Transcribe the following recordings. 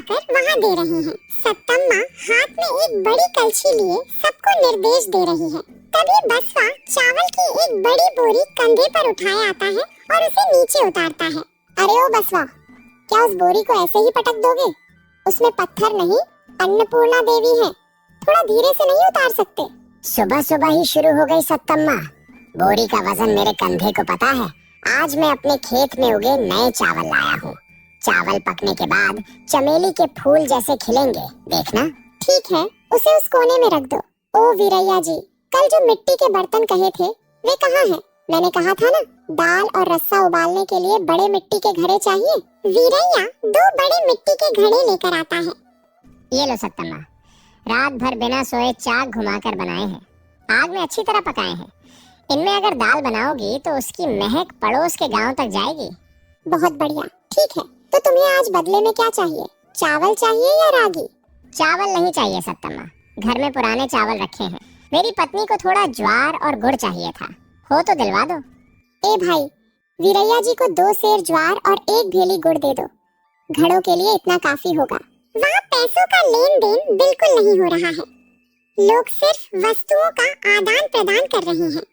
लाकर वहाँ दे रहे हैं। सत्तम्मा हाथ में एक बड़ी कलछी लिए सबको निर्देश दे रही है। तभी बसवा चावल की एक बड़ी बोरी कंधे पर उठाए आता है और उसे नीचे उतारता है। अरे ओ बसवा, क्या उस बोरी को ऐसे ही पटक दोगे? उसमें पत्थर नहीं, अन्नपूर्णा देवी है, थोड़ा धीरे से नहीं उतार सकते? सुबह सुबह ही शुरू हो गई सत्तम्मा। बोरी का वजन मेरे कंधे को पता है। आज मैं अपने खेत में उगे नए चावल लाया हूँ। चावल पकने के बाद चमेली के फूल जैसे खिलेंगे, देखना। ठीक है, उसे उस कोने में रख दो। ओ वीरैया जी, कल जो मिट्टी के बर्तन कहे थे वे कहाँ हैं? मैंने कहा था ना, दाल और रस्सा उबालने के लिए बड़े मिट्टी के घड़े चाहिए। वीरैया 2 बड़े मिट्टी के घड़े लेकर आता है। ये लो सत्तम्मा, रात भर बिना सोए चाक घुमाकर बनाए हैं, आग में अच्छी तरह पकाए हैं। इनमें अगर दाल बनाओगी तो उसकी महक पड़ोस के गांव तक जाएगी। बहुत बढ़िया, ठीक है। तो तुम्हें आज बदले में क्या चाहिए? चावल चाहिए या रागी? चावल नहीं चाहिए सत्तम्मा, घर में पुराने चावल रखे हैं। मेरी पत्नी को थोड़ा ज्वार और गुड़ चाहिए था, हो तो दिलवा दो। ए भाई, वीरैया जी को 2 सेर ज्वार और 1 भेली गुड़ दे दो। घड़ों के लिए इतना काफी होगा। वहाँ पैसों का लेन देन बिल्कुल नहीं हो रहा है, लोग सिर्फ वस्तुओं का आदान प्रदान कर रहे हैं।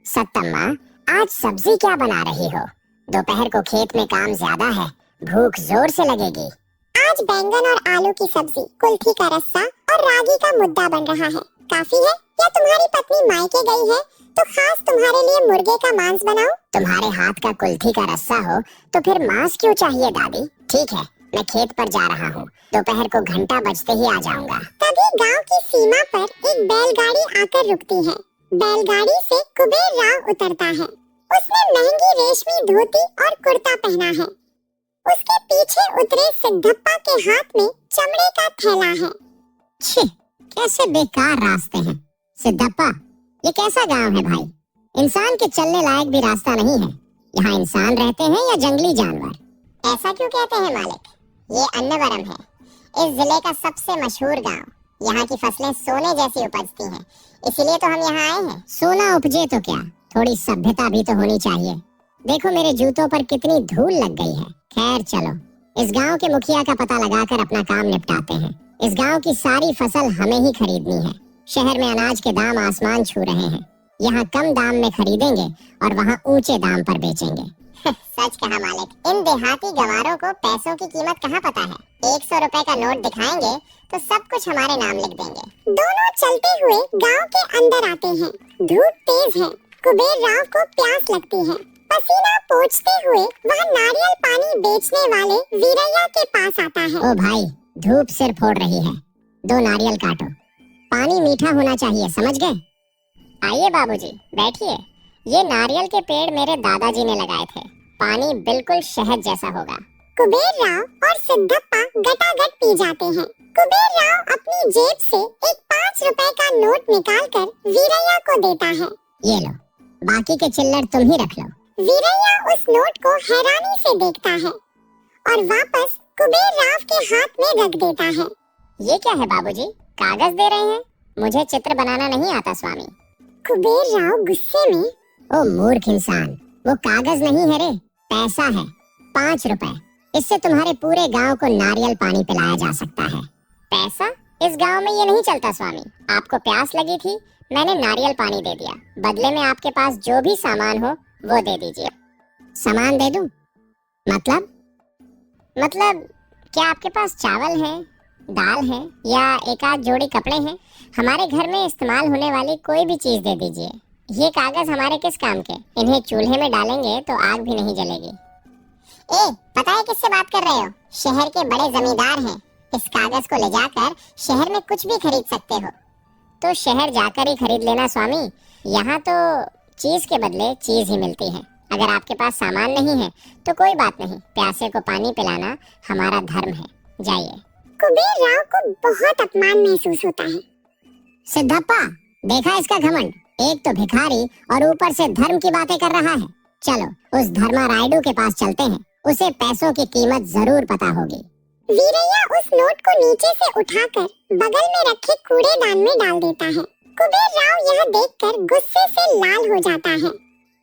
सत्तम्मा, आज सब्जी क्या बना रही हो? दोपहर को खेत में काम ज्यादा है, भूख जोर से लगेगी। आज बैंगन और आलू की सब्जी, कुल्थी का रस्सा और रागी का मुद्दा बन रहा है। काफी है? या तुम्हारी पत्नी मायके गई है तो खास तुम्हारे लिए मुर्गे का मांस बनाऊं? तुम्हारे हाथ का कुल्थी का रस्सा हो तो फिर मांस क्यों चाहिए दादी? ठीक है, मैं खेत पर जा रहा हूँ, दोपहर को घंटा बजते ही आ जाऊंगा। तभी गांव की सीमा पर एक बैलगाड़ी आकर रुकती है। बैलगाड़ी से कुबेर राव उतरता है। उसने महंगी रेशमी धोती और कुर्ता पहना है। उसके पीछे उतरे सिद्धप्पा के हाथ में चमड़े का थैला है। छी, कैसे बेकार रास्ते हैं। सिद्धप्पा, ये कैसा गांव है भाई? इंसान के चलने लायक भी रास्ता नहीं है। यहाँ इंसान रहते हैं या जंगली जानवर? ऐसा क्यों कहते हैं मालिक? ये अन्नवरम है, इस जिले का सबसे मशहूर गांव। यहाँ की फसलें सोने जैसी उपजती हैं, इसीलिए तो हम यहाँ आए हैं। सोना उपजे तो क्या, थोड़ी सभ्यता भी तो होनी चाहिए। देखो मेरे जूतों पर कितनी धूल लग गई है। खैर चलो, इस गांव के मुखिया का पता लगाकर अपना काम निपटाते हैं। इस गांव की सारी फसल हमें ही खरीदनी है। शहर में अनाज के दाम आसमान छू रहे हैं। यहाँ कम दाम में खरीदेंगे और वहाँ ऊंचे दाम पर बेचेंगे। सच कहा मालिक, इन देहाती गंवारों को पैसों की कीमत कहाँ पता है। 100 रुपए का नोट दिखाएंगे तो सब कुछ हमारे नाम लिख देंगे। दोनों चलते हुए गांव के अंदर आते हैं। धूप तेज है, कुबेर राव को प्यास लगती है। पसीना पोंछते हुए वह नारियल पानी बेचने वाले वीरैया के पास आता है। ओ भाई, धूप सिर फोड़ रही है, 2 नारियल काटो। पानी मीठा होना चाहिए, समझ गए? आइए बाबूजी, बैठिए। ये नारियल के पेड़ मेरे दादाजी ने लगाए थे, पानी बिल्कुल शहद जैसा होगा। कुबेर राव और सिद्धप्पा गटागट पी जाते हैं। कुबेर राव अपनी जेब से एक 5 रुपए का नोट निकालकर वीरैया को देता है। ये लो, बाकी के चिल्लर तुम ही रख लो। वीरैया उस नोट को हैरानी से देखता है और वापस कुबेर राव के हाथ में रख देता है। ये क्या है बाबूजी, कागज दे रहे हैं? मुझे चित्र बनाना नहीं आता स्वामी। कुबेर राव गुस्से में, ओ मूर्ख इंसान, वो कागज नहीं है रे, पैसा है, 5 रुपए। इससे तुम्हारे पूरे गांव को नारियल पानी पिलाया जा सकता है। पैसा? इस गांव में ये नहीं चलता स्वामी। आपको प्यास लगी थी, मैंने नारियल पानी दे दिया, बदले में आपके पास जो भी सामान हो वो दे दीजिए। सामान दे दूं? मतलब क्या आपके पास चावल है, दाल है या एक आध जोड़ी कपड़े हैं? हमारे घर में इस्तेमाल होने वाली कोई भी चीज दे दीजिए। ये कागज हमारे किस काम के? इन्हें चूल्हे में डालेंगे तो आग भी नहीं जलेगी। ए, पता है किससे बात कर रहे हो? शहर के बड़े जमींदार हैं। इस कागज को ले जाकर शहर में कुछ भी खरीद सकते हो। तो शहर जाकर ही खरीद लेना स्वामी, यहाँ तो चीज के बदले चीज ही मिलती है। अगर आपके पास सामान नहीं है तो कोई बात नहीं, प्यासे को पानी पिलाना हमारा धर्म है, जाइए। कुबेर राव को बहुत अपमान महसूस होता है। सिद्धप्पा, देखा इसका घमंड, एक तो भिखारी और ऊपर से धर्म की बातें कर रहा है। चलो उस धर्मा रायडू के पास चलते हैं, उसे पैसों की कीमत जरूर पता होगी। वीरैया उस नोट को नीचे से उठाकर बगल में रखे कूड़ेदान में डाल देता है। कुबेर राव यह देखकर गुस्से से लाल हो जाता है।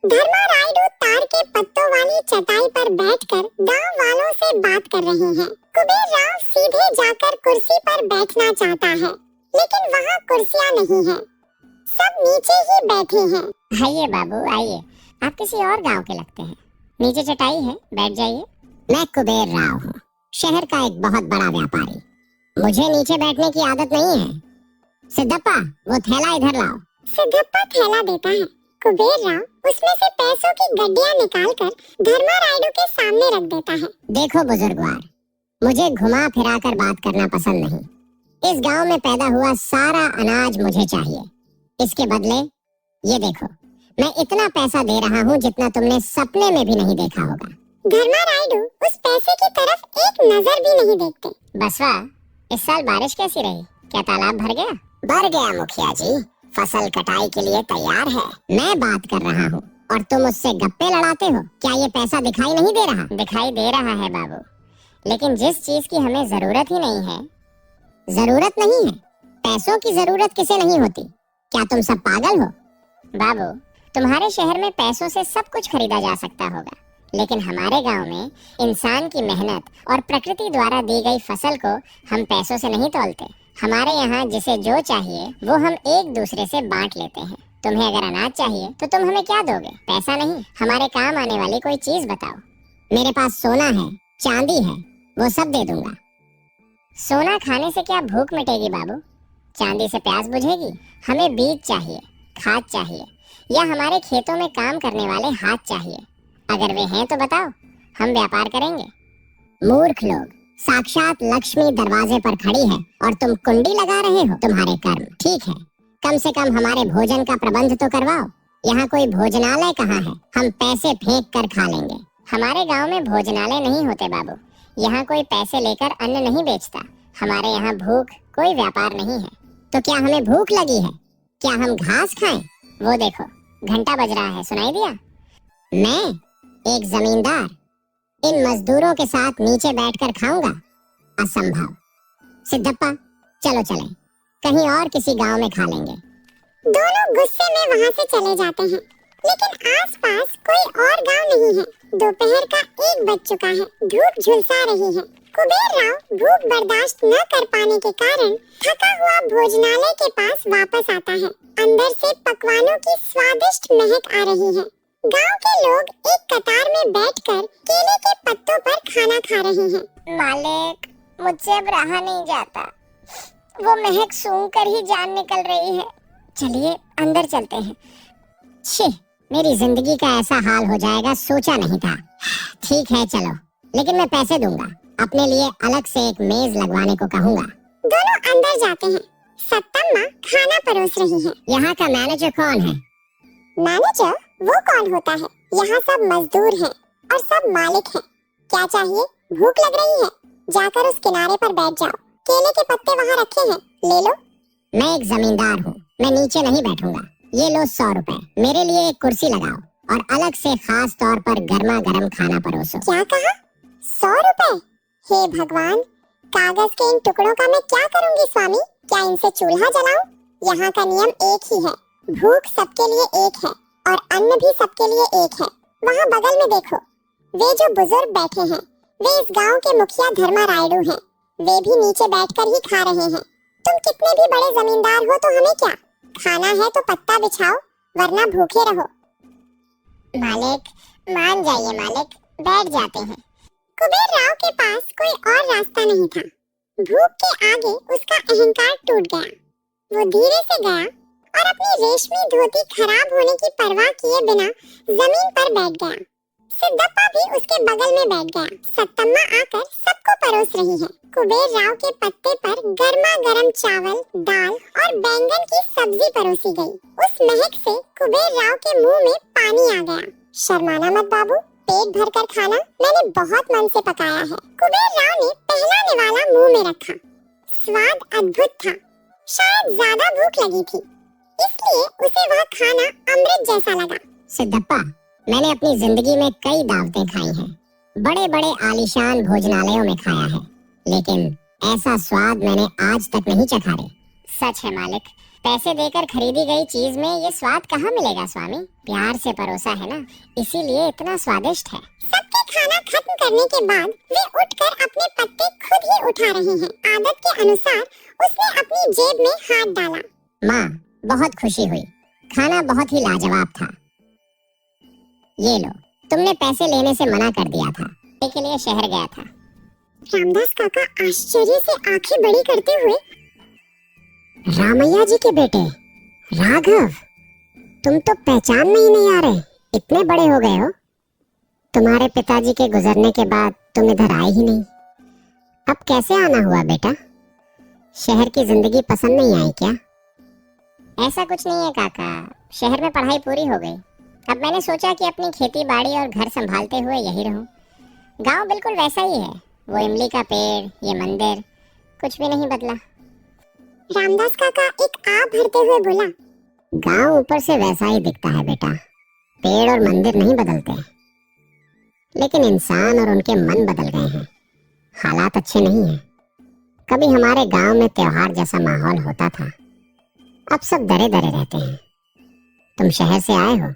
धर्मा रायडू तार के पत्तों वाली चटाई पर बैठकर गांव वालों से बात कर रहे हैं। कुबेर राव सीधे आकर कुर्सी पर बैठना चाहता है, लेकिन वहाँ कुर्सियाँ नहीं है, सब नीचे ही बैठे हैं। आइए बाबू आइए, आप किसी और गांव के लगते हैं। नीचे चटाई है, बैठ जाइए। मैं कुबेर राव हूँ, शहर का एक बहुत बड़ा व्यापारी। मुझे नीचे बैठने की आदत नहीं है। सिद्धप्पा, वो थैला इधर लाओ। सिद्धप्पा थैला देता है। कुबेर राव उसमें से पैसों की गड्डियाँ निकालकर धर्मा रायडू के सामने रख देता है। देखो बुजुर्गवार, मुझे घुमा फिरा कर बात करना पसंद नहीं। इस गांव में पैदा हुआ सारा अनाज मुझे चाहिए। इसके बदले ये देखो, मैं इतना पैसा दे रहा हूँ जितना तुमने सपने में भी नहीं देखा होगा। धर्मा रायडू उस पैसे की तरफ एक नजर भी नहीं देखते। बसवा, इस साल बारिश कैसी रही? क्या तालाब भर गया? भर गया मुखिया जी, फसल कटाई के लिए तैयार है। मैं बात कर रहा हूँ और तुम उससे गप्पे लड़ाते हो। क्या ये पैसा दिखाई नहीं दे रहा? दिखाई दे रहा है बाबू, लेकिन जिस चीज की हमें जरूरत ही नहीं है। जरूरत नहीं है? पैसों की जरूरत किसे नहीं होती? क्या तुम सब पागल हो? बाबू, तुम्हारे शहर में पैसों से सब कुछ खरीदा जा सकता होगा, लेकिन हमारे गांव में इंसान की मेहनत और प्रकृति द्वारा दी गई फसल को हम पैसों से नहीं तौलते। हमारे यहाँ जिसे जो चाहिए वो हम एक दूसरे से बांट लेते हैं। तुम्हें अगर अनाज चाहिए तो तुम हमें क्या दोगे? पैसा नहीं, हमारे काम आने वाली कोई चीज बताओ। मेरे पास सोना है, चांदी है, वो सब दे दूंगा। सोना खाने से क्या भूख मिटेगी बाबू? चांदी से प्यास बुझेगी? हमें बीज चाहिए, खाद चाहिए, या हमारे खेतों में काम करने वाले हाथ चाहिए। अगर वे हैं तो बताओ, हम व्यापार करेंगे। मूर्ख लोग, साक्षात लक्ष्मी दरवाजे पर खड़ी है और तुम कुंडी लगा रहे हो। तुम्हारे कर्म ठीक है, कम से कम हमारे भोजन का प्रबंध तो करवाओ। यहाँ कोई भोजनालय कहाँ है? हम पैसे फेंक कर खा लेंगे। हमारे गांव में भोजनालय नहीं होते बाबू। यहाँ कोई पैसे लेकर अन्न नहीं बेचता। हमारे यहाँ भूख कोई व्यापार नहीं है। तो क्या हमें भूख लगी है? क्या हम घास खाएं? वो देखो, घंटा बज रहा है, सुनाई दिया? मैं एक जमींदार इन मजदूरों के साथ नीचे बैठकर खाऊंगा? असंभव। सिद्धप्पा, चलो चलें, कहीं और किसी गांव में खा लेंगे। दोनों गुस्से में वहां से चले जाते हैं, लेकिन आसपास कोई और गांव नहीं है। दोपहर का 1 बज चुका है, धूप झुलसा रही है। कुबेर राव भूख बर्दाश्त न कर पाने के कारण थका हुआ भोजनालय के पास वापस आता है। अंदर से पकवानों की स्वादिष्ट महक आ रही है। गांव के लोग एक कतार में बैठकर केले के पत्तों पर खाना खा रहे हैं। मालिक, मुझसे अब रहा नहीं जाता। वो महक सूंघ कर ही जान निकल रही है। चलिए अंदर चलते हैं। छी, मेरी जिंदगी का ऐसा हाल हो जाएगा सोचा नहीं था। ठीक है चलो, लेकिन मैं पैसे दूंगा। अपने लिए अलग से एक मेज लगवाने को कहूँगा। दोनों अंदर जाते हैं। सत्तम्मा खाना परोस रही है। यहाँ का मैनेजर कौन है? मैनेजर वो कौन होता है? यहाँ सब मजदूर हैं और सब मालिक हैं। क्या चाहिए? भूख लग रही है, जाकर उस किनारे पर बैठ जाओ। केले के पत्ते वहाँ रखे हैं, ले लो। मैं एक जमींदार हूँ, मैं नीचे नहीं बैठूंगा। ये लो 100 रुपए, मेरे लिए एक कुर्सी लगाओ और अलग से खास तौर पर गर्मा गर्म खाना परोसो। क्या कहा? 100 रुपए? हे भगवान, कागज के इन टुकड़ों का मैं क्या करूंगी स्वामी? क्या इनसे चूल्हा जलाऊं? यहाँ का नियम एक ही है, भूख सबके लिए एक है और अन्न भी सबके लिए एक है। वहाँ बगल में देखो, वे जो बुजुर्ग बैठे हैं, वे इस गांव के मुखिया धर्मा रायडू हैं। वे भी नीचे बैठकर ही खा रहे हैं। तुम कितने भी बड़े जमींदार हो तो हमें क्या? खाना है तो पत्ता बिछाओ, वरना भूखे रहो। मालिक, मान जाइए मालिक, बैठ जाते हैं। कुबेर राव के पास कोई और रास्ता नहीं था। भूख के आगे उसका अहंकार टूट गया। वो धीरे से गया और अपनी रेशमी धोती खराब होने की परवाह किए बिना जमीन पर बैठ गया। सिद्धप्पा भी उसके बगल में बैठ गया। सत्तम्मा आकर सबको परोस रही है। कुबेर राव के पत्ते पर गर्मा गर्म चावल, दाल और बैंगन की सब्जी परोसी गई। उस महक से कुबेर राव के मुंह में पानी आ गया। शर्माना मत बाबू, पेट भरकर खाना, मैंने बहुत मन से पकाया है। कुबेर राव ने पहला निवाला मुंह में रखा। स्वाद अद्भुत था। शायद ज्यादा भूख लगी थी, इसलिए उसे वह खाना अमृत जैसा लगा। सिद्धप्पा, मैंने अपनी जिंदगी में कई दावतें खाई हैं, बड़े बड़े आलीशान भोजनालयों में खाया है, लेकिन ऐसा स्वाद मैंने आज तक नहीं चखा रे। सच है मालिक, पैसे देकर खरीदी गई चीज में ये स्वाद कहाँ मिलेगा स्वामी? प्यार से परोसा है ना, इसीलिए इतना स्वादिष्ट है। सबके खाना खत्म करने के बाद वे उठकर अपने पत्ते खुद ही उठा रहे हैं। आदत के अनुसार उसने अपनी जेब में हाथ डाला। माँ, बहुत खुशी हुई। खाना बहुत ही लाजवाब था। ये लो, तुमने पैसे लेने से मना कर दिया था। के लिए शहर गया था। रामदास काका आश्चर्य से आंखें बड़ी करते हुए, रामैया जी के बेटे राघव, तुम तो पहचान में ही नहीं आ रहे, इतने बड़े हो गए हो। तुम्हारे पिताजी के गुजरने के बाद तुम इधर आए ही नहीं। अब कैसे आना हुआ बेटा? शहर की जिंदगी पसंद नहीं आई क्या? ऐसा कुछ नहीं है काका, शहर में पढ़ाई पूरी हो गई। अब मैंने सोचा कि अपनी खेती बाड़ी और घर संभालते हुए यही रहूं। गांव बिल्कुल वैसा ही है, वो इमली का पेड़, ये मंदिर, कुछ भी नहीं बदला। रामदास काका एक आ भरते हुए बोला, गांव ऊपर से वैसा ही दिखता है बेटा, पेड़ और मंदिर नहीं बदलते, लेकिन इंसान और उनके मन बदल गए हैं। हालात अच्छे नहीं हैं। कभी हमारे गांव में त्योहार जैसा माहौल होता था, अब सब डरे डरे रहते हैं। तुम शहर से आए हो,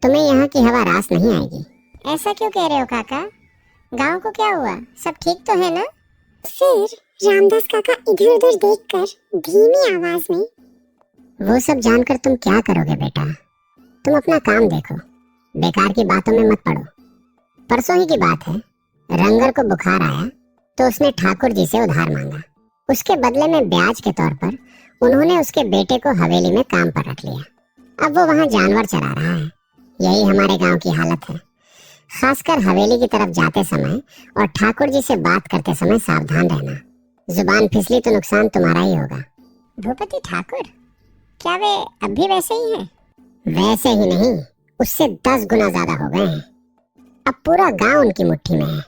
तुम्हें यहाँ की हवा रास नहीं आएगी। ऐसा क्यों कह रहे हो काका? गांव को क्या हुआ, सब ठीक तो है ना? फिर रामदास काका इधर उधर देखकर धीमी आवाज में, वो सब जानकर तुम क्या करोगे बेटा? तुम अपना काम देखो, बेकार की बातों में मत पड़ो। परसों ही की बात है, रंगर को बुखार आया तो उसने ठाकुर जी से उधार मांगा। उसके बदले में ब्याज के तौर पर उन्होंने उसके बेटे को हवेली में काम पर रख लिया। अब वो वहाँ जानवर चरा रहा है। यही हमारे गांव की हालत है। खासकर हवेली की तरफ जाते समय और ठाकुर जी से बात करते समय सावधान रहना। जुबान फिसली तो नुकसान तुम्हारा ही होगा। भूपति ठाकुर, क्या वे अब भी वैसे ही हैं? वैसे ही नहीं, उससे 10 गुना ज्यादा हो गए हैं। अब पूरा गांव उनकी मुट्ठी में है।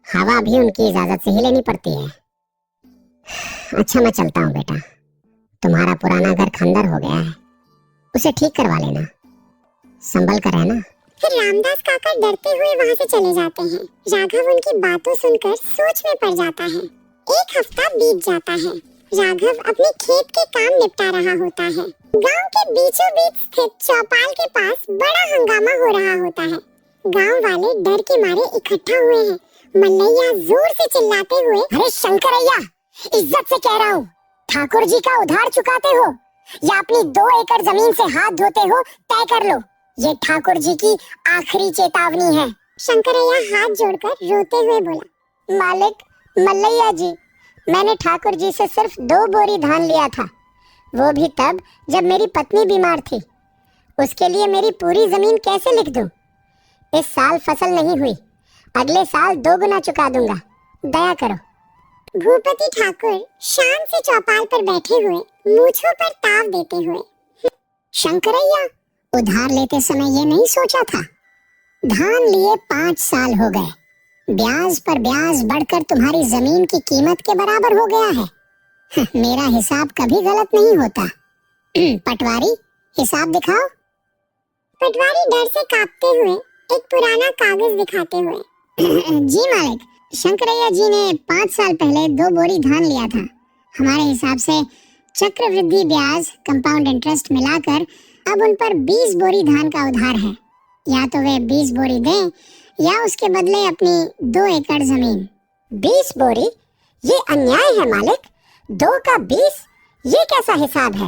हवा भी उनकी इजाजत से ही लेनी पड़ती है। अच्छा, मैं चलता हूँ बेटा, तुम्हारा पुराना घर खंडर हो गया है, उसे ठीक करवा लेना, संभल कर रहना। फिर रामदास काका डरते हुए वहाँ से चले जाते हैं। राघव उनकी बातों सुनकर सोच में पड़ जाता है। एक हफ्ता बीत जाता है। राघव अपने खेत के काम निपटा रहा होता है। गांव के बीचों बीच स्थित चौपाल के पास बड़ा हंगामा हो रहा होता है। गांव वाले डर के मारे इकट्ठा हुए हैं। मल्लैया जोर से चिल्लाते हुए, अरे शंकरैया, इज्जत से कह रहा हूँ, ठाकुर जी का उधार चुकाते हो या अपनी 2 एकड़ जमीन से हाथ धोते हो, तय कर लो। ये ठाकुर जी की आखिरी चेतावनी है। शंकरैया हाथ जोड़कर रोते हुए बोला, मालिक, मल्लैया जी, मैंने ठाकुर जी से सिर्फ 2 बोरी धान लिया था, वो भी तब जब मेरी पत्नी बीमार थी। उसके लिए मेरी पूरी जमीन कैसे लिख दूं? इस साल फसल नहीं हुई, अगले साल 2 गुना चुका दूंगा, दया करो। भूपति ठाकुर शान से चौपाल पर बैठे हुए मूंछों पर ताव देते हुए, शंकरैया, उधार लेते समय ये नहीं सोचा था? धान लिए 5 साल हो गए, ब्याज पर ब्याज बढ़कर तुम्हारी जमीन की कीमत के बराबर हो गया है। मेरा हिसाब कभी गलत नहीं होता। पटवारी, हिसाब दिखाओ। पटवारी डर से कांपते हुए एक पुराना कागज दिखाते हुए, जी मालिक, शंकरैया जी ने 5 साल पहले 2 बोरी धान लिया था। हमारे हिसाब से चक्रवृद्धि ब्याज, कंपाउंड इंटरेस्ट मिलाकर अब उन पर 20 बोरी धान का उधार है। या तो वे 20 बोरी दें या उसके बदले अपनी 2 एकड़ जमीन। 20 बोरी? ये अन्याय है मालिक। 2 का 20? ये कैसा हिसाब है?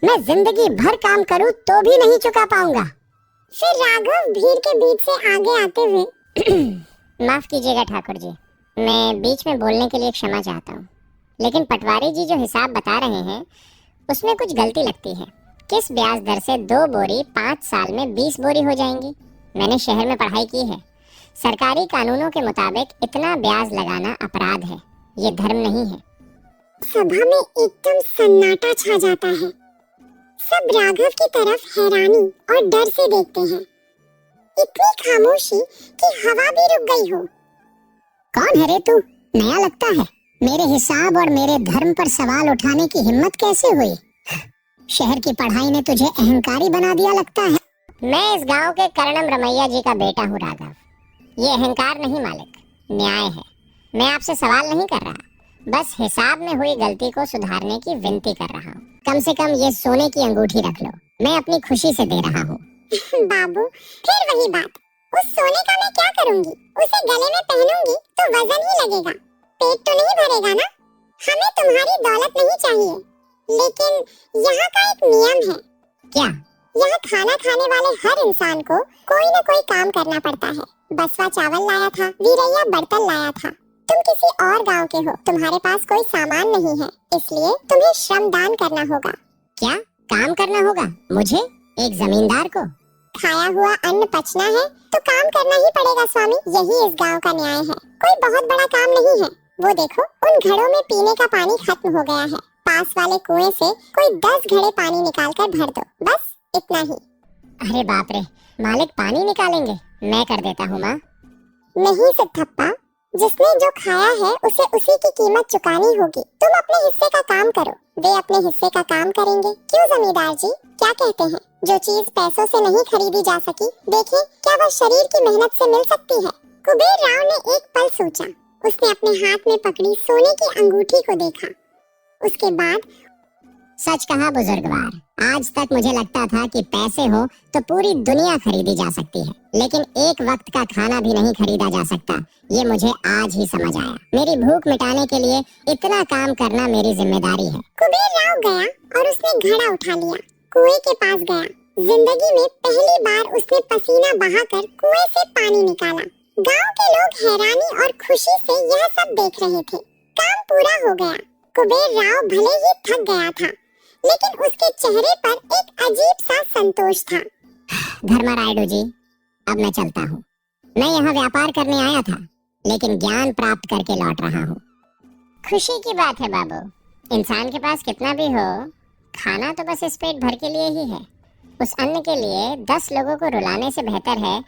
मैं जिंदगी भर काम करूं तो भी नहीं चुका पाऊंगा। फिर राघव भीड़ के बीच से आगे आते हुए, माफ कीजिएगा ठाकुर जी, मैं बीच में बोलने के लिए क्षमा चाहता हूँ, लेकिन पटवारी जी जो हिसाब बता रहे हैं उसमें कुछ गलती लगती है। किस ब्याज दर से 2 बोरी 5 साल में 20 बोरी हो जाएंगी? मैंने शहर में पढ़ाई की है। सरकारी कानूनों के मुताबिक इतना ब्याज लगाना अपराध है, ये धर्म नहीं है। सभा में एकदम सन्नाटा छा जाता है। सब राघव की तरफ हैरानी और डर से देखते हैं। इतनी खामोशी कि हवा भी रुक गई हो। कौन है रे तू? नया लगता है। मेरे हिसाब और मेरे धर्म पर सवाल उठाने की हिम्मत कैसे हुई? शहर की पढ़ाई ने तुझे अहंकारी बना दिया लगता है। मैं इस गांव के कर्णम रमैया जी का बेटा हूँ राघव। ये अहंकार नहीं मालिक, न्याय है। मैं आपसे सवाल नहीं कर रहा, बस हिसाब में हुई गलती को सुधारने की विनती कर रहा हूँ। कम से कम ये सोने की अंगूठी रख लो, मैं अपनी खुशी से दे रहा हूँ। बाबू फिर वही बात, उस सोने का मैं क्या करूंगी? उसे गले में पहनूंगी तो वजन ही लगेगा, पेट तो नहीं भरेगा ना। हमें तुम्हारी दौलत नहीं चाहिए, लेकिन यहाँ का एक नियम है। क्या? यहाँ खाना खाने वाले हर इंसान को कोई न कोई काम करना पड़ता है। बसवा चावल लाया था, वीरैया बर्तन लाया था। तुम किसी और गांव के हो, तुम्हारे पास कोई सामान नहीं है, इसलिए तुम्हें श्रमदान करना होगा। क्या काम करना होगा मुझे, एक जमींदार को? खाया हुआ अन्न पचना है तो काम करना ही पड़ेगा स्वामी, यही इस गांव का न्याय है। कोई बहुत बड़ा काम नहीं है। वो देखो, उन घड़ों में पीने का पानी खत्म हो गया है। पास वाले कुएं से कोई 10 घड़े पानी निकाल कर भर दो, बस इतना ही। अरे बाप रे, मालिक पानी निकालेंगे? मैं कर देता हूँ माँ। नहीं सिद्धप्पा, जिसने जो खाया है उसे उसी की कीमत चुकानी होगी। तुम अपने हिस्से का काम करो, वे अपने हिस्से का काम करेंगे। क्यों जमींदार जी, क्या कहते हैं? जो चीज पैसों से नहीं खरीदी जा सकी, देखें क्या वह शरीर की मेहनत से मिल सकती है? कुबेर राव ने एक पल सोचा। उसने अपने हाथ में पकड़ी सोने की अंगूठी को देखा। उसके बाद, सच कहा बुजुर्गवार, आज तक मुझे लगता था कि पैसे हो तो पूरी दुनिया खरीदी जा सकती है, लेकिन एक वक्त का खाना भी नहीं खरीदा जा सकता। ये मुझे आज ही समझ आया। मेरी भूख मिटाने के लिए इतना काम करना मेरी जिम्मेदारी है। कुबेर राव गया और उसने घड़ा उठा लिया, कुएं के पास गया। जिंदगी में पहली बार उसने पसीना बहाकर कुएं से पानी निकाला। गांव के लोग हैरानी और खुशी से यह सब देख रहे थे। काम पूरा हो गया। कुबेर राव भले ही थक गया था, लेकिन उसके चेहरे पर एक अजीब सा संतोष था। धर्मरायडू जी, अब मैं चलता हूँ। मैं यहाँ व्यापार करने आया था, लेकिन ज्ञान प्राप्त करके लौट रहा हूँ। खुशी की बात है बाबू, इंसान के पास कितना भी हो, खाना तो बस इस पेट भर के लिए ही है। उस अन्न के लिए 10 लोगों को रुलाने से बेहतर है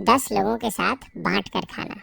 10 लोगों के साथ बांट कर खाना।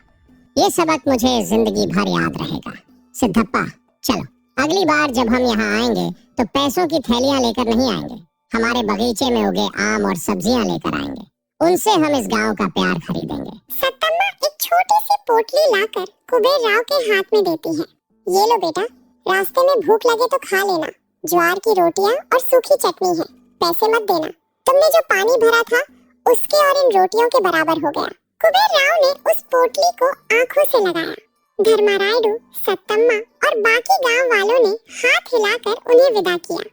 ये सबक मुझे जिंदगी भर याद रहेगा। सिद्धप्पा, चलो, अगली बार जब हम यहाँ आएंगे तो पैसों की थैलियाँ लेकर नहीं आएंगे। हमारे बगीचे में उगे आम और सब्जियाँ लेकर आएंगे, उनसे हम इस गांव का प्यार खरीदेंगे। सत्तम्मा एक छोटी सी पोटली लाकर कुबेर राव के हाथ में देती है। ये लो बेटा, रास्ते में भूख लगे तो खा लेना। ज्वार की रोटियां और सूखी चटनी है, पैसे मत देना। तुमने जो पानी भरा था उसके और इन रोटियों के बराबर हो गया। कुबेर राव ने उस पोटली को आंखों से लगाया। धर्मरायडू, सत्तम्मा और बाकी गांव वालों ने हाथ हिलाकर उन्हें विदा किया।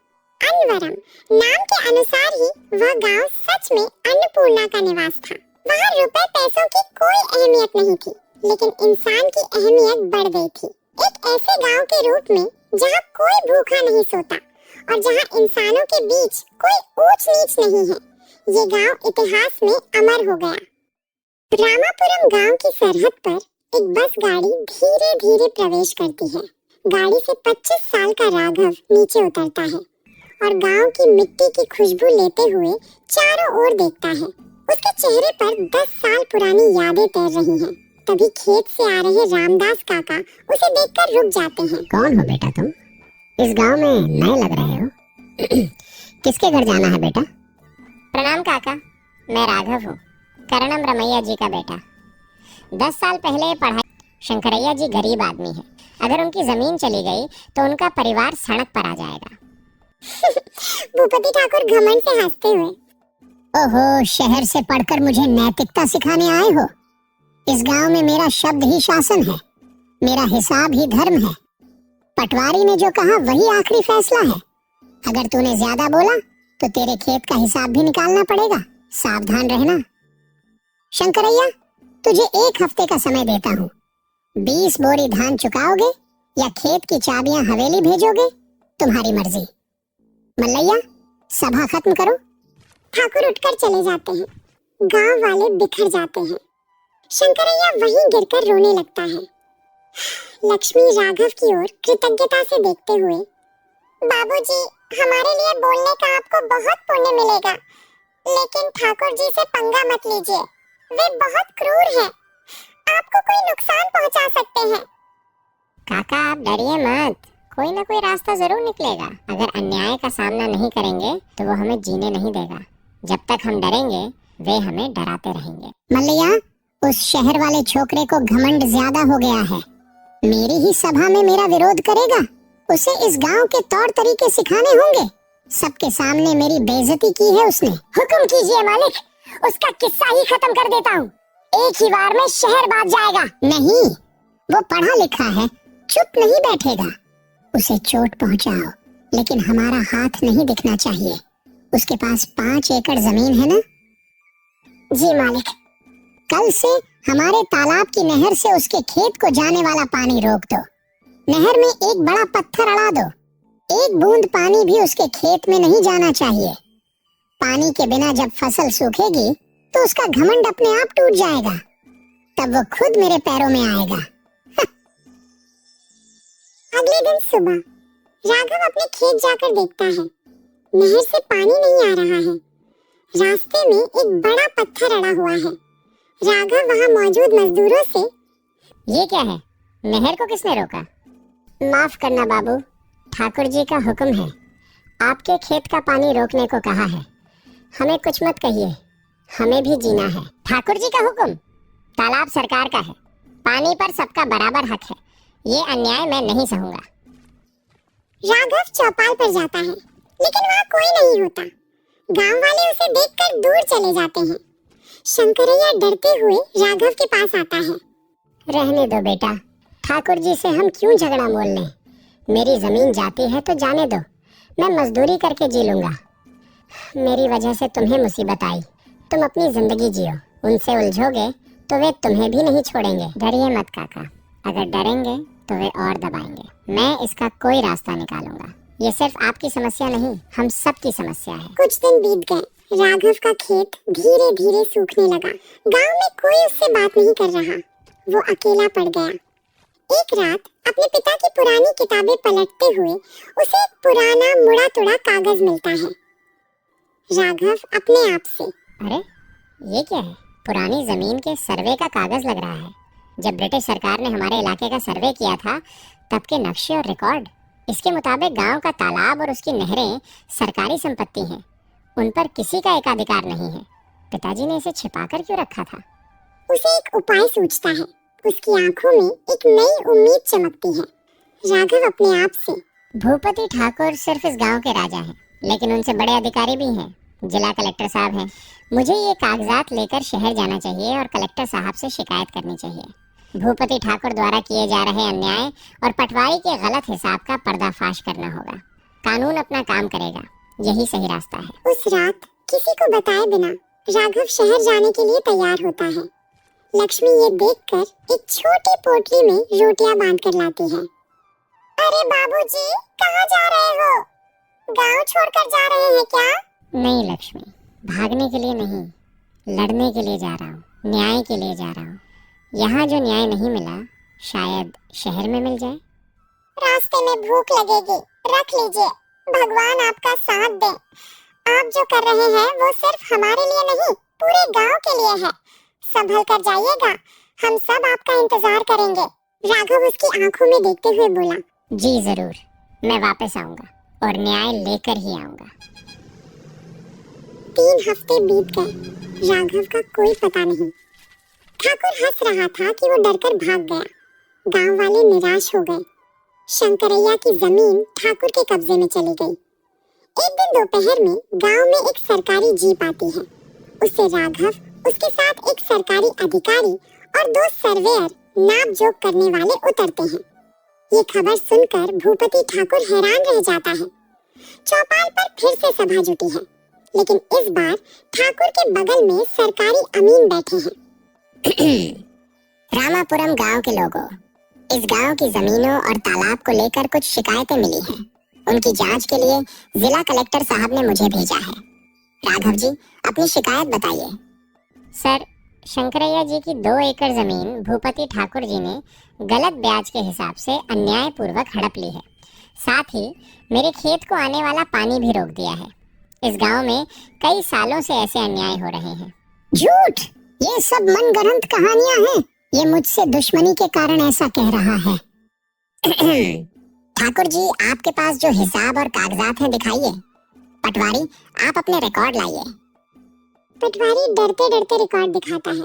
अन्नवरम नाम के अनुसार ही वह गांव सच में अन्नपूर्णा का निवास था। वहाँ रुपए पैसों की कोई अहमियत नहीं थी, लेकिन इंसान की अहमियत बढ़ गई थी। एक ऐसे गांव के रूप में जहाँ कोई भूखा नहीं सोता और जहाँ इंसानों के बीच कोई ऊंच नीच नहीं है। ये गांव इतिहास में अमर हो गया। रामापुरम गांव की सरहद पर एक बस गाड़ी धीरे धीरे प्रवेश करती है। गाड़ी से 25 साल का राघव नीचे उतरता है और गांव की मिट्टी की खुशबू लेते हुए चारों ओर देखता है। उसके चेहरे पर 10 साल पुरानी यादें तैर रही हैं। तभी खेत से आ रहे रामदास काका उसे देखकर रुक जाते हैं। कौन हो बेटा तुम? इस गांव में नए लग रहे हो। किसके घर जाना है बेटा? प्रणाम काका, मैं राघव हूँ, करणम रमैया जी का बेटा। 10 साल पहले पढ़ाई। शंकरैया जी गरीब आदमी है, अगर उनकी जमीन चली गई तो उनका परिवार सड़क पर आ जाएगा। भूपति ठाकुर घमंड से हंसते हुए, ओहो, शहर से पढ़कर मुझे नैतिकता सिखाने आए हो? इस गांव में मेरा शब्द ही शासन है, मेरा हिसाब ही धर्म है। पटवारी ने जो कहा वही आखिरी फैसला है। अगर तूने ज्यादा बोला तो तेरे खेत का हिसाब भी निकालना पड़ेगा, सावधान रहना। शंकरैया, तुझे 1 हफ्ते का समय देता हूँ। 20 बोरी धान चुकाओगे या खेत की चाबियां हवेली भेजोगे, तुम्हारी मर्जी। मल्लैया, सभा खत्म करो। ठाकुर उठकर चले जाते हैं। गांव वाले बिखर जाते हैं। शंकरैया वहीं गिरकर रोने लगता है। लक्ष्मी राघव की ओर कृतज्ञता से देखते हुए, बाबूजी, हमारे लिए बोलने का आपको बहुत पुण्य मिलेगा, लेकिन ठाकुर जी से पंगा मत लीजिए, वे बहुत क्रूर हैं, आपको कोई नुकसान पहुंचा सकते हैं। काका, आप डरिए मत, कोई ना कोई रास्ता जरूर निकलेगा। अगर अन्याय का सामना नहीं करेंगे तो वो हमें जीने नहीं देगा। जब तक हम डरेंगे वे हमें डराते रहेंगे। मल्लैया, उस शहर वाले छोकरे को घमंड ज्यादा हो गया है। मेरी ही सभा में मेरा विरोध करेगा? उसे इस गांव के तौर तरीके सिखाने होंगे। सबके सामने मेरी बेइज्जती की है उसने। हुक्म कीजिए मालिक, उसका किस्सा ही खत्म कर देता हूँ। एक ही बार में शहर बाँट जाएगा। नहीं, वो पढ़ा लिखा है, चुप नहीं बैठेगा। उसे चोट पहुंचाओ, लेकिन हमारा हाथ नहीं दिखना चाहिए। उसके पास 5 एकड़ जमीन है ना? जी मालिक। कल से हमारे तालाब की नहर से उसके खेत को जाने वाला पानी रोक दो। नहर में एक बड़ा पत्थर अड़ा दो। एक बूंद पानी भी उसके खेत में नहीं जाना चाहिए। पानी के बिना जब फसल सूखेगी तो उसका घमंड अपने आप टूट जाएगा। तब वो खुद मेरे पैरों में आएगा। अगले दिन सुबह राघव अपने खेत जाकर देखता है, नहर से पानी नहीं आ रहा है। रास्ते में एक बड़ा पत्थर अड़ा हुआ है। राघव वहाँ मौजूद मजदूरों से, ये क्या है? नहर को किसने रोका? माफ करना बाबू, ठाकुर जी का हुक्म है। आपके खेत का पानी रोकने को कहा है। हमें कुछ मत कहिए, हमें भी जीना है। ठाकुर जी का हुक्म? तालाब सरकार का है, पानी पर सबका बराबर हक है। ये अन्याय मैं नहीं सहूंगा। राघव चौपाल पर जाता है, लेकिन वहाँ कोई नहीं होता। गांव वाले उसे देखकर दूर चले जाते हैं। शंकरैया डरते हुए राघव के पास आता है। रहने दो बेटा, ठाकुर जी से हम क्यों झगड़ा मोल लें? मेरी जमीन जाती है तो जाने दो, मैं मजदूरी करके जी लूंगा। मेरी वजह से तुम्हें मुसीबत आई, तुम अपनी जिंदगी जियो। उनसे उलझोगे तो वे तुम्हें भी नहीं छोड़ेंगे। डरिए मत काका, अगर डरेंगे तो वे और दबाएंगे। मैं इसका कोई रास्ता निकालूंगा। ये सिर्फ आपकी समस्या नहीं, हम सब की समस्या है। कुछ दिन बीत गए। राघव का खेत धीरे धीरे सूखने लगा। गांव में कोई उससे बात नहीं कर रहा। वो अकेला पड़ गया। एक रात अपने पिता की पुरानी किताबें पलटते हुए उसे एक पुराना मुड़ा तुड़ा कागज मिलता है। राघव अपने आप से, अरे ये क्या है? पुरानी जमीन के सर्वे का कागज लग रहा है। जब ब्रिटिश सरकार ने हमारे इलाके का सर्वे किया था तब के नक्शे और रिकॉर्ड। इसके मुताबिक गांव का तालाब और उसकी नहरें सरकारी संपत्ति हैं। उन पर किसी का एकाधिकार नहीं है। पिताजी ने इसे छिपाकर क्यों रखा था? उसे एक उपाय सूझता है। उसकी आंखों में एक नई उम्मीद चमकती है। राघव अपने आप से, भूपति ठाकुर सिर्फ इस गांव के राजा हैं, लेकिन उनसे बड़े अधिकारी भी हैं। जिला कलेक्टर साहब हैं। मुझे ये कागजात लेकर शहर जाना चाहिए और कलेक्टर साहब से शिकायत करनी चाहिए। भूपति ठाकुर द्वारा किए जा रहे अन्याय और पटवारी के गलत हिसाब का पर्दाफाश करना होगा। कानून अपना काम करेगा, यही सही रास्ता है। उस रात किसी को बताए बिना राघव शहर जाने के लिए तैयार होता है। लक्ष्मी ये देखकर एक छोटी पोटली में रोटियां बांध कर लाती है। अरे बाबूजी, कहाँ जा रहे हो? गांव छोड़कर जा रहे हैं क्या? नहीं लक्ष्मी, भागने के लिए नहीं, लड़ने के लिए जा रहा हूँ, न्याय के लिए जा रहा हूँ। यहाँ जो न्याय नहीं मिला शायद शहर में मिल जाए। रास्ते में भूख लगेगी, रख लीजिए। भगवान आपका साथ दे। आप जो कर रहे हैं वो सिर्फ हमारे लिए नहीं, पूरे गांव के लिए है। संभल कर जाइएगा, हम सब आपका इंतजार करेंगे। राघव उसकी आंखों में देखते हुए बोला, जी जरूर, मैं वापस आऊंगा और न्याय लेकर ही आऊंगा। 3 हफ्ते बीत गए, राघव का कोई पता नहीं। ठाकुर हंस रहा था कि वो डरकर भाग गया। गांव वाले निराश हो गए। शंकरैया की जमीन ठाकुर के कब्जे में चली गई। एक दिन दोपहर में गांव में एक सरकारी जीप आती है। उससे राघव, उसके साथ एक सरकारी अधिकारी और 2 सर्वेयर नाप जोक करने वाले उतरते हैं। ये खबर सुनकर भूपति ठाकुर हैरान रह जाता है। चौपाल पर फिर से सभा जुटी है, लेकिन इस बार ठाकुर के बगल में सरकारी अमीन बैठे हैं। रामापुरम गांव के लोगों, इस गांव की जमीनों और तालाब को लेकर कुछ शिकायतें मिली हैं। उनकी जांच के लिए जिला कलेक्टर साहब ने मुझे भेजा है। राघव जी, अपनी शिकायत बताइए। सर, शंकरैया जी की 2 एकड़ जमीन भूपति ठाकुर जी ने गलत ब्याज के हिसाब से अन्याय पूर्वक हड़प ली है। साथ ही मेरे खेत को आने वाला पानी भी रोक दिया है। इस गांव में कई सालों से ऐसे अन्याय हो रहे हैं। झूठ! ये सब मनगढ़ंत कहानियां हैं। ये मुझसे दुश्मनी के कारण ऐसा कह रहा है। ठाकुर जी, आपके पास जो हिसाब और कागजात हैं दिखाइए। पटवारी, आप अपने रिकॉर्ड लाइए। पटवारी डरते डरते रिकॉर्ड दिखाता है।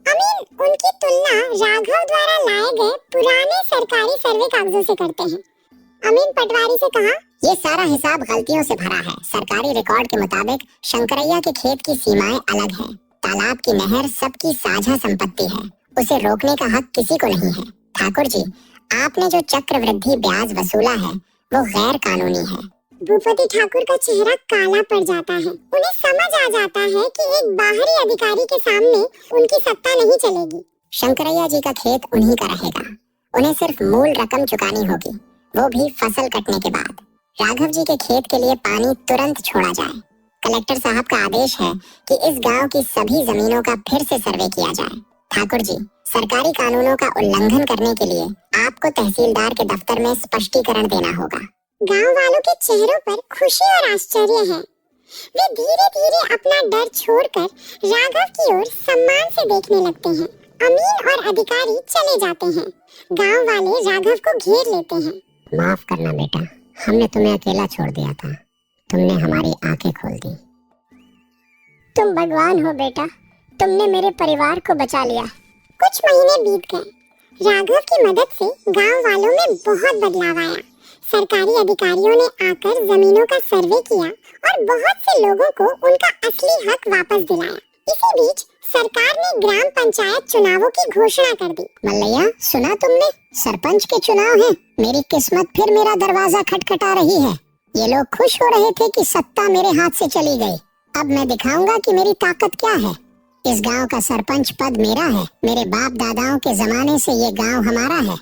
अमीन उनकी तुलना राघव द्वारा लाए गए पुराने सरकारी सर्वे कागजों से करते हैं। अमीन पटवारी से कहा, ये सारा हिसाब गलतियों से भरा है। सरकारी रिकॉर्ड के मुताबिक शंकरैया के खेत की सीमाएं अलग है। तालाब की नहर सबकी साझा संपत्ति है, उसे रोकने का हक किसी को नहीं है। ठाकुर जी, आपने जो चक्रवृद्धि ब्याज वसूला है वो गैर कानूनी है। भूपति ठाकुर का चेहरा काला पड़ जाता है। उन्हें समझ आ जाता है कि एक बाहरी अधिकारी के सामने उनकी सत्ता नहीं चलेगी। शंकरैया जी का खेत उन्हीं का रहेगा। उन्हें सिर्फ मूल रकम चुकानी होगी, वो भी फसल कटने के बाद। राघव जी के खेत के लिए पानी तुरंत छोड़ा जाए। कलेक्टर साहब का आदेश है कि इस गांव की सभी जमीनों का फिर से सर्वे किया जाए। ठाकुर जी, सरकारी कानूनों का उल्लंघन करने के लिए आपको तहसीलदार के दफ्तर में स्पष्टीकरण देना होगा। गांव वालों के चेहरों पर खुशी और आश्चर्य है। वे धीरे धीरे अपना डर छोड़कर राघव की ओर सम्मान से देखने लगते हैं। अमीन और अधिकारी चले जाते हैं। गांव वाले राघव को घेर लेते हैं। माफ करना बेटा, हमने तुम्हें अकेला छोड़ दिया था। तुमने हमारी आंखें खोल दी। तुम भगवान हो बेटा, तुमने मेरे परिवार को बचा लिया। कुछ महीने बीत गए। राघव की मदद से गांव वालों में बहुत बदलाव आया। सरकारी अधिकारियों ने आकर जमीनों का सर्वे किया और बहुत से लोगों को उनका असली हक वापस दिलाया। इसी बीच सरकार ने ग्राम पंचायत चुनावों की घोषणा कर दी। मल्लैया, सुना तुमने? सरपंच के चुनाव हैं। मेरी किस्मत फिर मेरा दरवाजा खटखटा रही है। ये लोग खुश हो रहे थे कि सत्ता मेरे हाथ से चली गई। अब मैं दिखाऊंगा कि मेरी ताकत क्या है। इस गांव का सरपंच पद मेरा है। मेरे बाप दादाओं के जमाने से ये गांव हमारा है।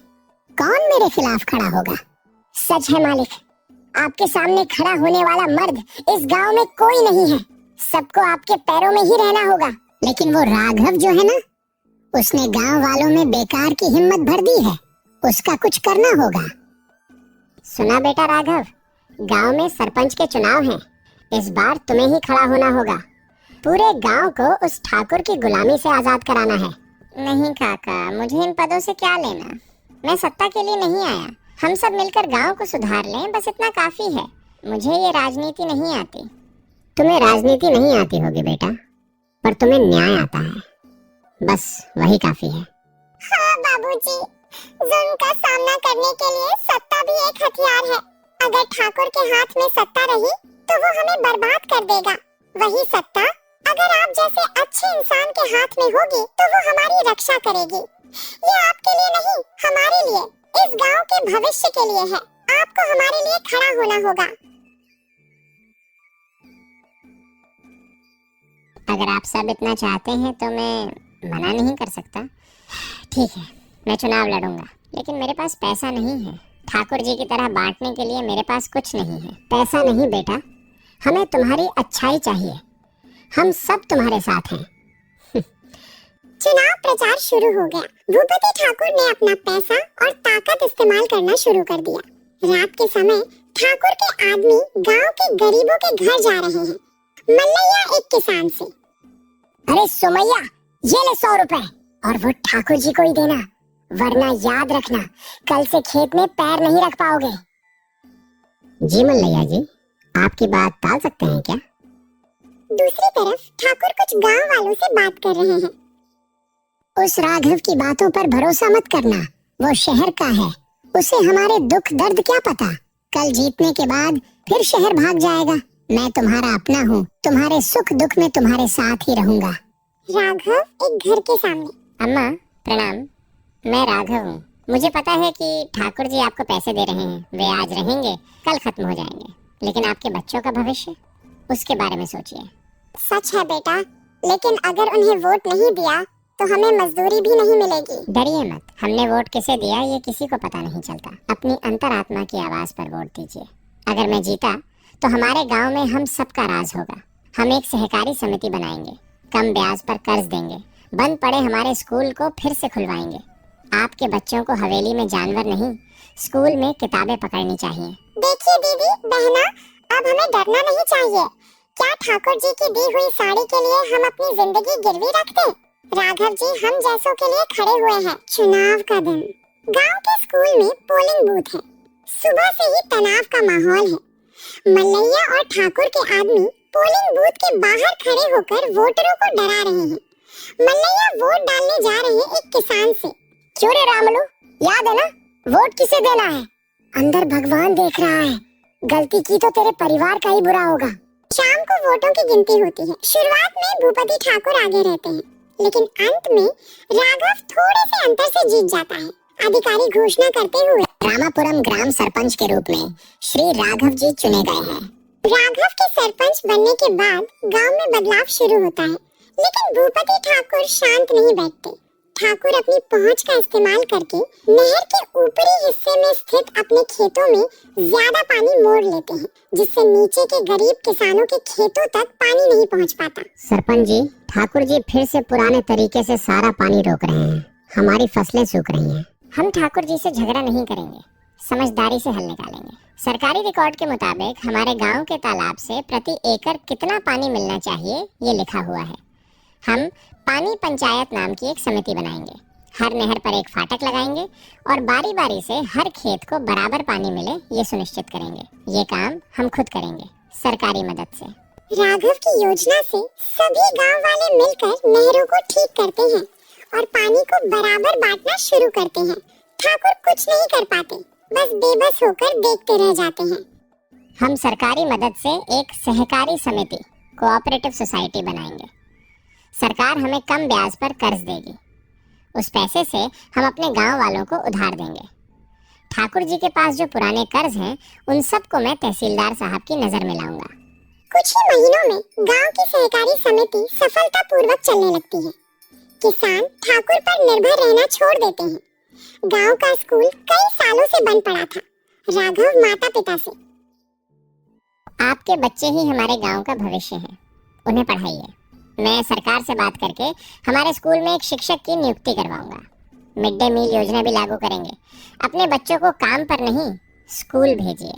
कौन मेरे खिलाफ खड़ा होगा? सच है मालिक, आपके सामने खड़ा होने वाला मर्द इस गांव में कोई नहीं है। सबको आपके पैरों में ही रहना होगा। लेकिन वो राघव जो है ना, उसने गांव वालों में बेकार की हिम्मत भर दी है। उसका कुछ करना होगा। सुना बेटा राघव, गांव में सरपंच के चुनाव हैं। इस बार तुम्हें ही खड़ा होना होगा। पूरे गांव को उस ठाकुर की गुलामी से आजाद कराना है। नहीं काका, मुझे इन पदों से क्या लेना। मैं सत्ता के लिए नहीं आया। हम सब मिलकर गांव को सुधार लें, बस इतना काफी है। मुझे ये राजनीति नहीं आती। तुम्हें राजनीति नहीं आती होगी बेटा, पर तुम्हें न्याय आता है। बस वही काफी है। हाँ बाबूजी, जुल्म का सामना करने के लिए सत्ता भी एक हथियार है। अगर ठाकुर के हाथ में सत्ता रही तो वो हमें बर्बाद कर देगा। वही सत्ता अगर आप जैसे अच्छे इंसान के हाथ में होगी तो वो हमारी रक्षा करेगी। ये आपके लिए नहीं, हमारे लिए, इस गांव के भविष्य के लिए है। आपको हमारे लिए खड़ा होना होगा। अगर आप सब इतना चाहते हैं तो मैं मना नहीं कर सकता। ठीक है, मैं चुनाव लड़ूंगा, लेकिन मेरे पास पैसा नहीं है। ठाकुर जी की तरह बांटने के लिए मेरे पास कुछ नहीं है। पैसा नहीं बेटा, हमें तुम्हारी अच्छाई चाहिए। हम सब तुम्हारे साथ हैं। चुनाव प्रचार शुरू हो गया। भूपति ठाकुर ने अपना पैसा और ताकत इस्तेमाल करना शुरू कर दिया। रात के समय ठाकुर के आदमी गांव के गरीबों के घर जा रहे हैं। मल्लैया एक किसान से, अरे सुमैया, ये ले 100 रुपए और वो ठाकुर जी को ही देना, वरना याद रखना कल से खेत में पैर नहीं रख पाओगे। जी मल्लैया जी, आपकी बात टाल सकते हैं क्या? दूसरी तरफ ठाकुर कुछ गांव वालों से बात कर रहे हैं। उस राघव की बातों पर भरोसा मत करना, वो शहर का है। उसे हमारे दुख दर्द क्या पता। कल जीतने के बाद फिर शहर भाग जाएगा। मैं तुम्हारा अपना हूँ, तुम्हारे सुख दुख में तुम्हारे साथ ही रहूंगा। राघव एक घर के सामने। अम्मा प्रणाम, मैं राघव हूँ। मुझे पता है कि ठाकुर जी आपको पैसे दे रहे हैं, वे आज रहेंगे, कल खत्म हो जाएंगे, लेकिन आपके बच्चों का भविष्य, उसके बारे में सोचिए। सच है बेटा, लेकिन अगर उन्हें वोट नहीं दिया तो हमें मजदूरी भी नहीं मिलेगी। डरिए मत, हमने वोट किसे दिया ये किसी को पता नहीं चलता। अपनी अंतरात्मा की आवाज पर वोट दीजिए। अगर मैं जीता तो हमारे गांव में हम सबका राज होगा। हम एक सहकारी समिति बनाएंगे, कम ब्याज पर कर्ज देंगे, बंद पड़े हमारे स्कूल को फिर से खुलवाएंगे। आपके बच्चों को हवेली में जानवर नहीं, स्कूल में किताबें पकड़नी चाहिए। देखिए दीदी, बहना, अब हमें डरना नहीं चाहिए। क्या ठाकुर जी की दी हुई साड़ी के लिए हम अपनी जिंदगी गिरवी रख दें? राघव जी हम जैसों के लिए खड़े हुए हैं। चुनाव का दिन। गांव के स्कूल में पोलिंग बूथ है। सुबह से ही तनाव का माहौल है। मल्लैया और ठाकुर के आदमी पोलिंग बूथ के बाहर खड़े होकर वोटरों को डरा रहे हैं। मल्लैया वोट डालने जा रहे हैं एक किसान से। क्यों रे रामलू, याद है ना वोट किसे देना है? अंदर भगवान देख रहा है, गलती की तो तेरे परिवार का ही बुरा होगा। शाम को वोटों की गिनती होती है। शुरुआत में भूपति ठाकुर आगे रहते हैं, लेकिन अंत में राघव थोड़े से अंतर से जीत जाता है। अधिकारी घोषणा करते हुए रामापुरम ग्राम सरपंच के रूप में श्री राघव जी चुने गए हैं। राघव के सरपंच बनने के बाद गांव में बदलाव शुरू होता है, लेकिन भूपति ठाकुर शांत नहीं बैठते। ठाकुर अपनी पहुंच का इस्तेमाल करके नहर के ऊपरी हिस्से में स्थित अपने खेतों में ज्यादा पानी मोड़ लेते हैं, जिससे नीचे के गरीब किसानों के खेतों तक पानी नहीं पहुंच पाता। सरपंच जी, ठाकुर जी फिर से पुराने तरीके से सारा पानी रोक रहे हैं। हमारी फसलें सूख रही हैं। हम ठाकुर जी से झगड़ा नहीं करेंगे, समझदारी से हल निकालेंगे। सरकारी रिकॉर्ड के मुताबिक हमारे गांव के तालाब से प्रति एकड़ कितना पानी मिलना चाहिए ये लिखा हुआ है। हम पानी पंचायत नाम की एक समिति बनाएंगे। हर नहर पर एक फाटक लगाएंगे और बारी बारी से हर खेत को बराबर पानी मिले ये सुनिश्चित करेंगे। ये काम हम खुद करेंगे सरकारी मदद से। राघव की योजना से सभी गांव वाले मिलकर नहरों को ठीक करते हैं और पानी को बराबर बांटना शुरू करते हैं। ठाकुर कुछ नहीं कर पाते, बस बेबस होकर देखते रह जाते हैं। हम सरकारी मदद से एक सहकारी समिति, कोऑपरेटिव सोसाइटी बनाएंगे। सरकार हमें कम ब्याज पर कर्ज देगी। उस पैसे से हम अपने गांव वालों को उधार देंगे। ठाकुर जी के पास जो पुराने कर्ज हैं, उन सबको मैं तहसीलदार साहब की नजर में लाऊंगा। कुछ ही महीनों में गांव की सहकारी समिति सफलतापूर्वक चलने लगती है। किसान ठाकुर पर निर्भर रहना छोड़ देते हैं। गांव का स्कूल कई सालों से बंद पड़ा था। राघव माता पिता से, आपके बच्चे ही हमारे गांव का भविष्य है, उन्हें पढ़ाइए। मैं सरकार से बात करके हमारे स्कूल में एक शिक्षक की नियुक्ति करवाऊंगा। मिड डे मील योजना भी लागू करेंगे। अपने बच्चों को काम पर नहीं, स्कूल भेजिए।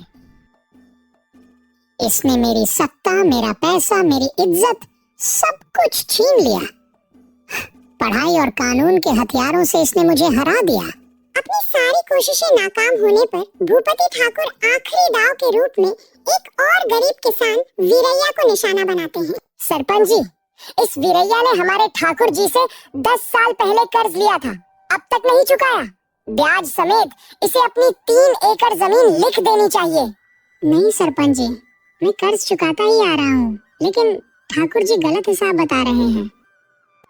इसने मेरी सत्ता, मेरा पैसा, मेरी इज्जत सब कुछ छीन लिया। पढ़ाई और कानून के हथियारों से इसने मुझे हरा दिया। अपनी सारी कोशिशें नाकाम होने पर भूपति ठाकुर आखिरी दाव के रूप में एक और गरीब किसान वीरैया को निशाना बनाते हैं। सरपंच जी, इस वीरैया ने हमारे ठाकुर जी से 10 साल पहले कर्ज लिया था, अब तक नहीं चुकाया। ब्याज समेत इसे अपनी 3 एकड़ जमीन लिख देनी चाहिए। नहीं सरपंच जी, मैं कर्ज चुकाता ही आ रहा हूँ, लेकिन ठाकुर जी गलत हिसाब बता रहे हैं।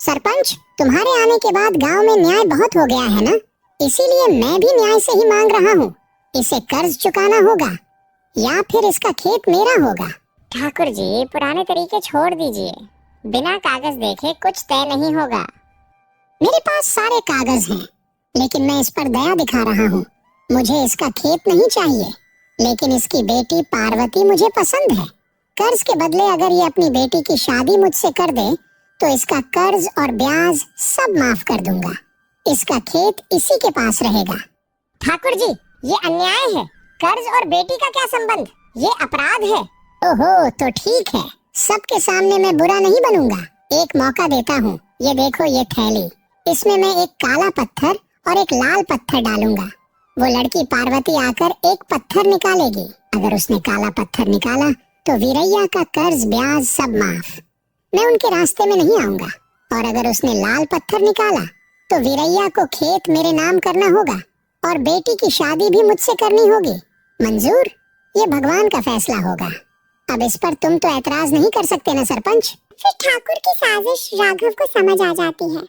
सरपंच, तुम्हारे आने के बाद गांव में न्याय बहुत हो गया है ना, इसीलिए मैं भी न्याय से ही मांग रहा हूँ। इसे कर्ज चुकाना होगा या फिर इसका खेत मेरा होगा। ठाकुर जी, पुराने तरीके छोड़ दीजिए। बिना कागज देखे कुछ तय नहीं होगा। मेरे पास सारे कागज हैं, लेकिन मैं इस पर दया दिखा रहा हूँ। मुझे इसका खेत नहीं चाहिए, लेकिन इसकी बेटी पार्वती मुझे पसंद है। कर्ज के बदले अगर ये अपनी बेटी की शादी मुझसे कर दे तो इसका कर्ज और ब्याज सब माफ कर दूंगा। इसका खेत इसी के पास रहेगा। ठाकुर जी, ये अन्याय है। कर्ज और बेटी का क्या संबंध? ये अपराध है। ओहो, तो ठीक है, सबके सामने मैं बुरा नहीं बनूंगा। एक मौका देता हूँ। ये देखो, ये थैली, इसमें मैं एक काला पत्थर और एक लाल पत्थर डालूंगा। वो लड़की पार्वती आकर एक पत्थर निकालेगी। अगर उसने काला पत्थर निकाला तो वीरैया का कर्ज ब्याज सब माफ। मैं उनके रास्ते में नहीं आऊंगा। और अगर उसने लाल पत्थर निकाला तो वीरैया को खेत मेरे नाम करना होगा और बेटी की शादी भी मुझसे करनी होगी। मंजूर? ये भगवान का फैसला होगा। अब इस पर तुम तो ऐतराज नहीं कर सकते ना सरपंच। फिर ठाकुर की साजिश राघव को समझ आ जाती है।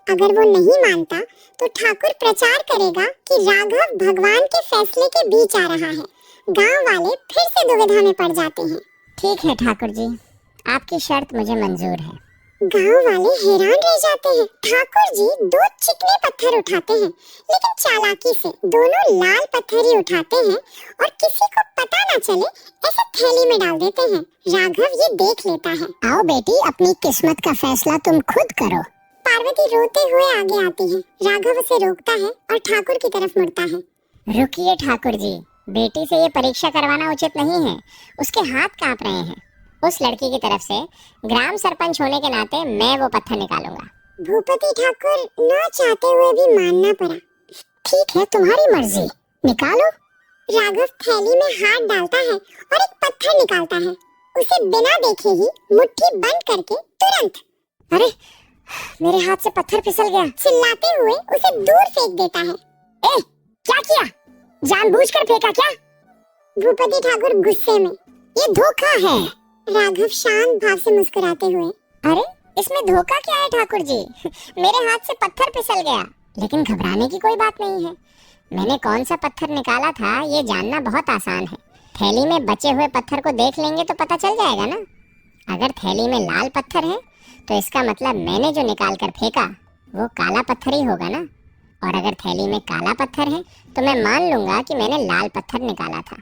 अगर वो नहीं मानता तो ठाकुर प्रचार करेगा कि राघव भगवान के फैसले के बीच आ रहा है। गांव वाले फिर से दुविधा में पड़ जाते हैं। ठीक है ठाकुर जी, आपकी शर्त मुझे मंजूर है। गांव वाले हैरान रह जाते हैं। ठाकुर जी 2 चिकने पत्थर उठाते हैं, लेकिन चालाकी से दोनों लाल पत्थर ही उठाते हैं और किसी को पता न चले ऐसे थैली में डाल देते हैं। राघव ये देख लेता है। आओ बेटी, अपनी किस्मत का फैसला तुम खुद करो। पार्वती रोते हुए आगे आती है। राघव उसे रोकता है और ठाकुर की तरफ मुड़ता है। रुकिए ठाकुर जी, बेटी से ये परीक्षा करवाना उचित नहीं है। उसके हाथ कांप रहे हैं। उस लड़की की तरफ से ग्राम सरपंच होने के नाते मैं वो पत्थर निकालूंगा। भूपति ठाकुर न चाहते हुए भी मानना पड़ा। ठीक है, तुम्हारी मर्जी, निकालो। राघव थैली में हाथ डालता है और एक पत्थर निकालता है। उसे बिना देखे ही मुट्ठी बंद करके तुरंत। अरे मेरे हाथ से पत्थर फिसल गया। चिल्लाते हुए उसे दूर फेंक देता है। ए, क्या किया? जानबूझकर फेंका क्या? भूपति ठाकुर गुस्से में। ये धोखा है। राघव शांत भाव से मुस्कुराते हुए। अरे, इसमें धोखा क्या है ठाकुर जी? मेरे हाथ से पत्थर फिसल गया। लेकिन घबराने की कोई बात नहीं है। मैंने कौन सा पत्थर निकाला था ये जानना बहुत आसान है। थैली में बचे हुए पत्थर को देख लेंगे तो पता चल जाएगा ना। अगर थैली में लाल पत्थर है तो इसका मतलब मैंने जो निकाल कर फेंका वो काला पत्थर ही होगा ना। और अगर थैली में काला पत्थर है तो मैं मान लूंगा कि मैंने लाल पत्थर निकाला था।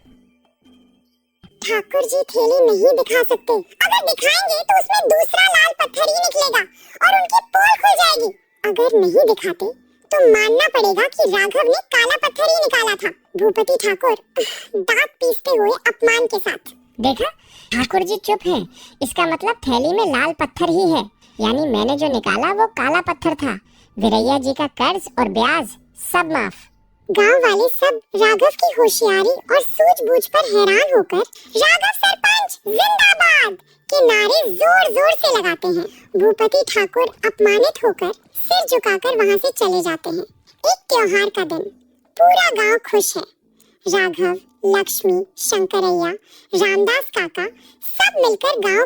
ठाकुर जी थैली नहीं दिखा सकते। अगर दिखाएंगे तो उसमें दूसरा लाल पत्थर ही निकलेगा और उनकी पोल खुल जाएगी। अगर नहीं दिखाते तो मानना पड़ेगा कि राघव ने काला पत्थर ही निकाला था। भूपति ठाकुर दांत पीसते हुए अपमान के साथ। देखा, ठाकुर जी चुप हैं। इसका मतलब थैली में लाल पत्थर ही है, यानी मैंने जो निकाला वो काला पत्थर था। वीरैया जी का कर्ज और ब्याज सब माफ। गांव वाले सब राघव की होशियारी और सूझबूझ पर हैरान होकर राघव सरपंच जिंदाबाद के नारे जोर जोर से लगाते हैं। भूपति ठाकुर अपमानित होकर सिर झुकाकर वहां से चले जाते हैं। एक त्योहार का दिन, पूरा गांव खुश है। राघव, लक्ष्मी, शंकरैया, रामदास काका सब मिलकर गांव